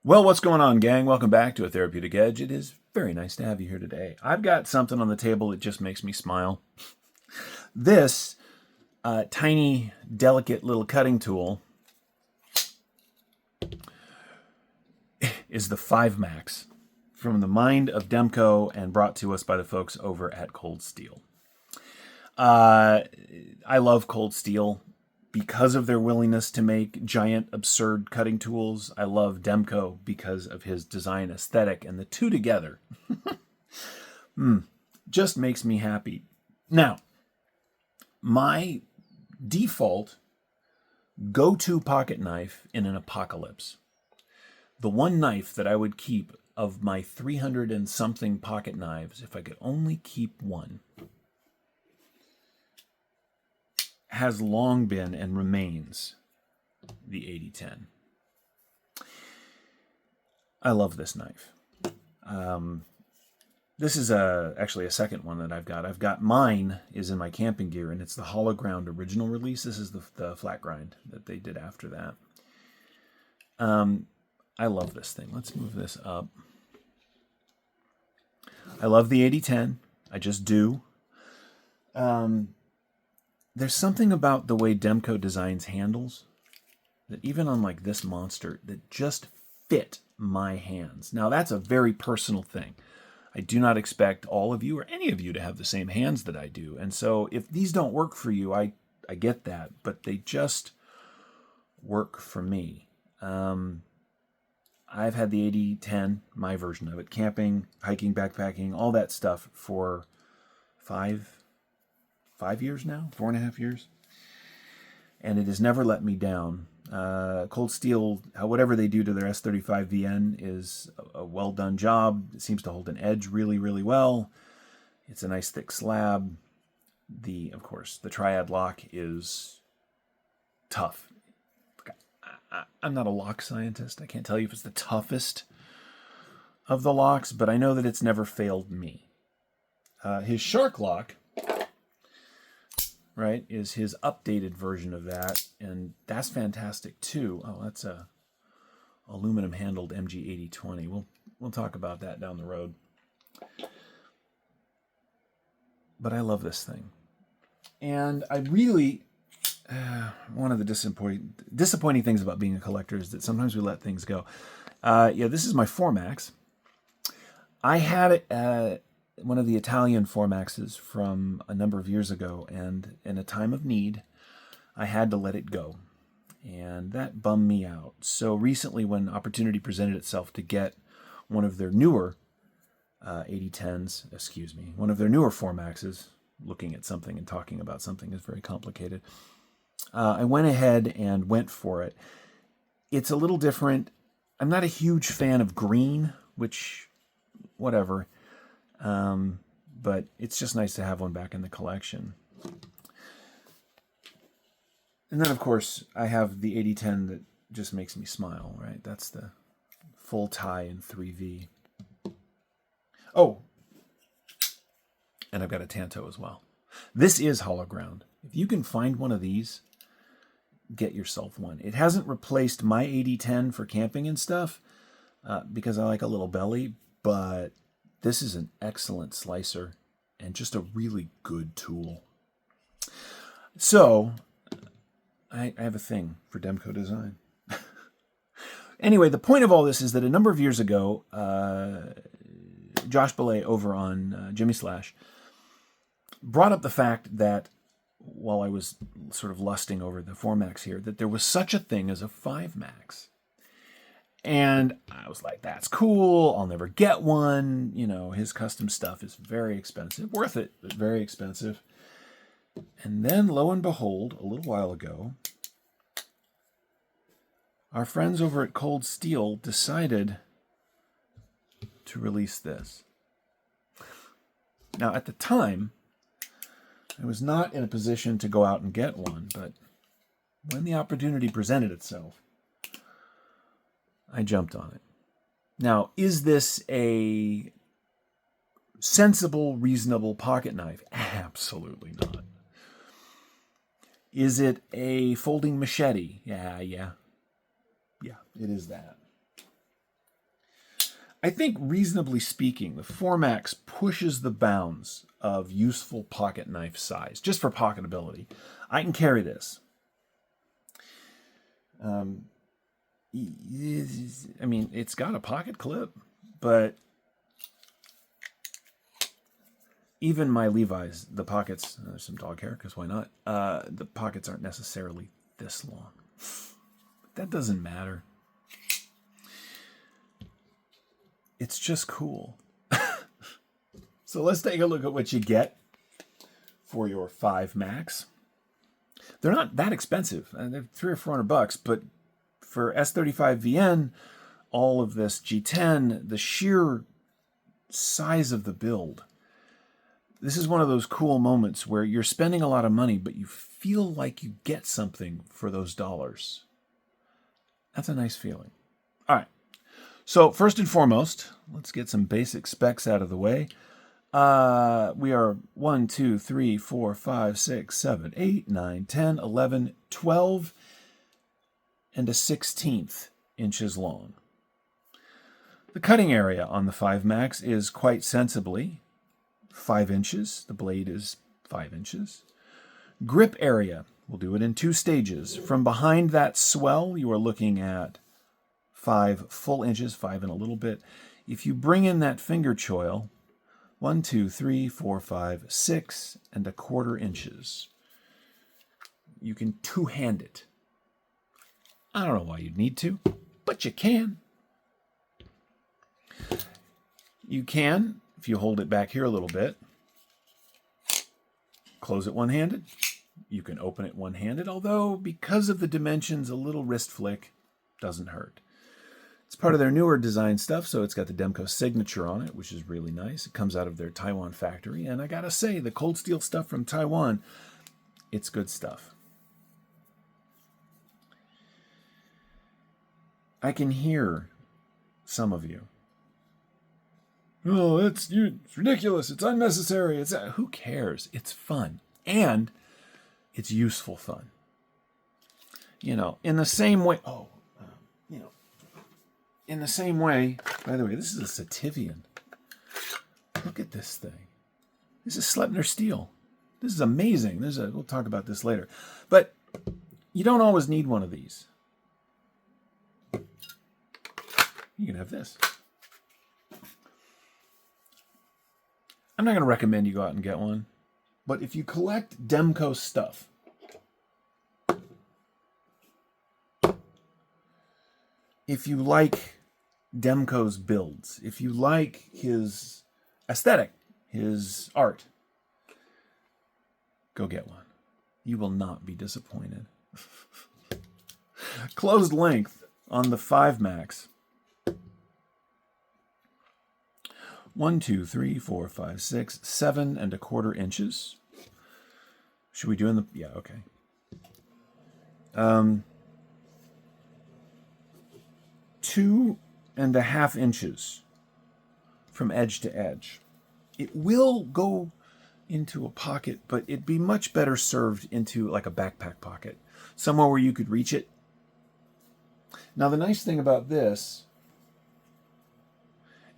Well, what's going on, gang? Welcome back to A Therapeutic Edge. It is very nice to have you here today. I've got something on the table that just makes me smile. This tiny, delicate little cutting tool is the FiveMax from the mind of Demco and brought to us by the folks over at Cold Steel. I love Cold Steel because of their willingness to make giant, absurd cutting tools. I love Demco because of his design aesthetic, and the two together just makes me happy. Now, my default go-to pocket knife in an apocalypse, the one knife that I would keep of my 300 and something pocket knives, if I could only keep one, has long been and remains the 8010. I love this knife. This is actually a second one that I've got. Mine is in my camping gear, and it's the Hollow Ground original release. This is the flat grind that they did after that. I love this thing. Let's move this up. I love the 8010. I just do. There's something about the way Demco designs handles that even on like this monster that just fit my hands. Now that's a very personal thing. I do not expect all of you or any of you to have the same hands that I do. And so if these don't work for you, I get that, but they just work for me. I've had the 8010, my version of it, camping, hiking, backpacking, all that stuff for 5 years now, 4.5 years. And it has never let me down. Cold Steel, whatever they do to their S35VN is a well done job. It seems to hold an edge really, really well. It's a nice thick slab. Of course, the triad lock is tough. I'm not a lock scientist. I can't tell you if it's the toughest of the locks, but I know that it's never failed me. His shark lock, right, is his updated version of that, and that's fantastic too. Oh, that's a aluminum handled MG8020. We'll talk about that down the road. But I love this thing, and I really one of the disappointing things about being a collector is that sometimes we let things go. This is my FiveMax. I had one of the Italian FiveMaxes from a number of years ago, and in a time of need, I had to let it go, and that bummed me out. So recently, when opportunity presented itself to get one of their newer 8010s, one of their newer FiveMaxes, looking at something and talking about something is very complicated, I went ahead and went for it. It's a little different. I'm not a huge fan of green, which, whatever. But it's just nice to have one back in the collection. And then, of course, I have the 8010 that just makes me smile, right? That's the full tie in 3V. Oh, and I've got a Tanto as well. This is Hollow Ground. If you can find one of these, get yourself one. It hasn't replaced my 8010 for camping and stuff, because I like a little belly, but this is an excellent slicer and just a really good tool. So, I have a thing for Demco design. Anyway, the point of all this is that a number of years ago, Josh Belay over on Jimmy Slash brought up the fact that while I was sort of lusting over the FiveMax here, that there was such a thing as a FiveMax. And I was like, that's cool. I'll never get one. You know, his custom stuff is very expensive. Worth it, but very expensive. And then, lo and behold, a little while ago, our friends over at Cold Steel decided to release this. Now, at the time, I was not in a position to go out and get one, but when the opportunity presented itself, I jumped on it. Now, is this a sensible, reasonable pocket knife? Absolutely not. Is it a folding machete? Yeah, it is that. I think reasonably speaking, the FiveMax pushes the bounds of useful pocket knife size, just for pocketability. I can carry this. I mean, it's got a pocket clip, but even my Levi's, the pockets, there's some dog hair, because why not? The pockets aren't necessarily this long. But that doesn't matter. It's just cool. So let's take a look at what you get for your FiveMax. They're not that expensive. They're $300 or $400, but for S35VN, all of this G10, the sheer size of the build, this is one of those cool moments where you're spending a lot of money, but you feel like you get something for those dollars. That's a nice feeling. All right. So first and foremost, let's get some basic specs out of the way. We are 1, 2, 3, 4, 5, 6, 7, 8, 9, 10, 11, 12, and a 16th inches long. The cutting area on the FiveMax is quite sensibly 5 inches. The blade is 5 inches. Grip area, we'll do it in 2 stages. From behind that swell, you are looking at 5 full inches, 5 and a little bit. If you bring in that finger choil, 1, 2, 3, 4, 5, 6 and a quarter inches. You can two-hand it. I don't know why you'd need to, but you can. You can, if you hold it back here a little bit, close it one-handed. You can open it one-handed, although because of the dimensions, a little wrist flick doesn't hurt. It's part of their newer design stuff, so it's got the Demco signature on it, which is really nice. It comes out of their Taiwan factory, and I gotta say, the cold steel stuff from Taiwan, it's good stuff. I can hear some of you. Oh, it's ridiculous. It's unnecessary. Who cares? It's fun, and it's useful fun. You know, in the same way. In the same way, by the way, this is a Sativian. Look at this thing. This is Sleipner steel. This is amazing. We'll talk about this later. But you don't always need one of these. You can have this. I'm not going to recommend you go out and get one. But if you collect Demco stuff, if you like Demco's builds, if you like his aesthetic, his art, go get one. You will not be disappointed. Closed length on the FiveMax. 1, 2, 3, 4, 5, 6, 7 and a quarter inches. Should we do in the... Yeah, okay. 2.5 inches from edge to edge. It will go into a pocket, but it'd be much better served into like a backpack pocket, somewhere where you could reach it. Now, the nice thing about this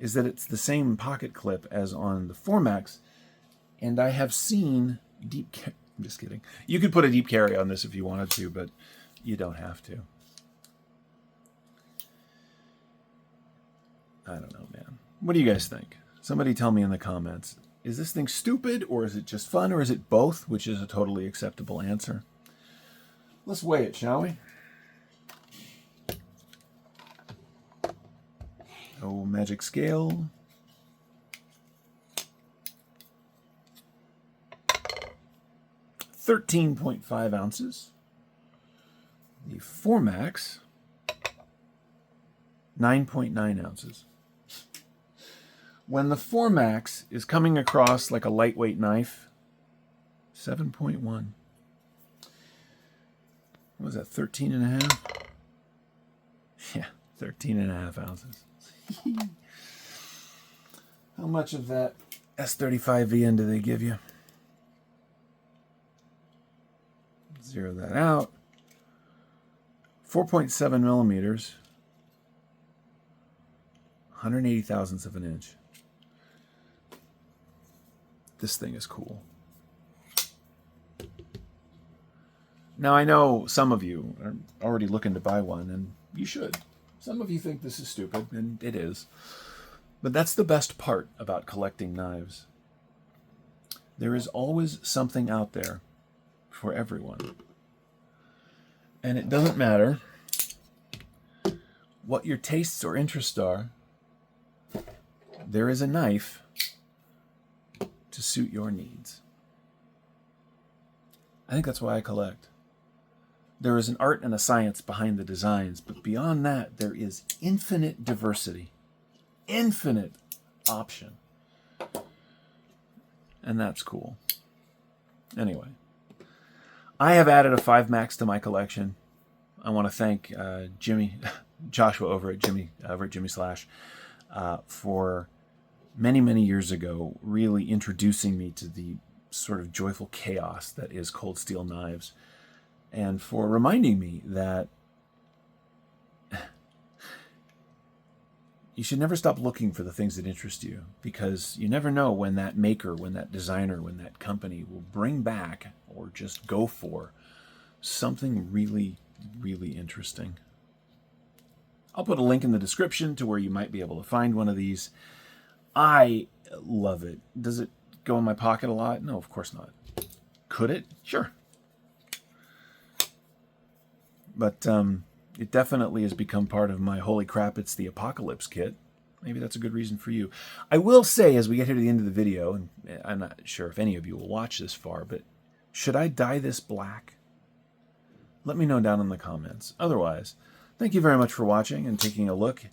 is that it's the same pocket clip as on the FiveMax, and I have seen deep... I'm just kidding. You could put a deep carry on this if you wanted to, but you don't have to. I don't know, man. What do you guys think? Somebody tell me in the comments. Is this thing stupid, or is it just fun, or is it both, which is a totally acceptable answer? Let's weigh it, shall we? Oh, magic scale. $13.5 ounces. The FiveMax, 9.9 ounces. When the FiveMax is coming across like a lightweight knife, 7.1. What was that, 13.5? Yeah, 13.5 ounces. How much of that S35VN do they give you? Zero that out. 4.7 millimeters. 180 thousandths of an inch. This thing is cool. Now, I know some of you are already looking to buy one, and you should. Some of you think this is stupid, and it is. But that's the best part about collecting knives. There is always something out there for everyone. And it doesn't matter what your tastes or interests are, there is a knife to suit your needs. I think that's why I collect. There is an art and a science behind the designs, but beyond that, there is infinite diversity, infinite option. And that's cool. Anyway, I have added a FiveMax to my collection. I want to thank Joshua over at Jimmy Slash, for many years ago really introducing me to the sort of joyful chaos that is cold steel knives, and for reminding me that you should never stop looking for the things that interest you, because you never know when that maker, when that designer, when that company will bring back or just go for something really interesting. I'll put a link in the description to where you might be able to find one of these. I love it. Does it go in my pocket a lot? No, of course not. Could it? Sure. But it definitely has become part of my holy crap, it's the apocalypse kit. Maybe that's a good reason for you. I will say, as we get here to the end of the video, and I'm not sure if any of you will watch this far, but should I dye this black? Let me know down in the comments. Otherwise, thank you very much for watching and taking a look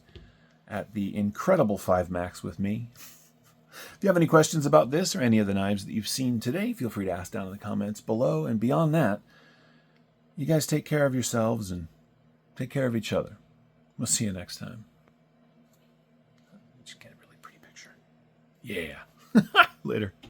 at the incredible FiveMax with me. If you have any questions about this or any of the knives that you've seen today, feel free to ask down in the comments below. And beyond that, you guys take care of yourselves and take care of each other. We'll see you next time. Just get a really pretty picture. Yeah. Later.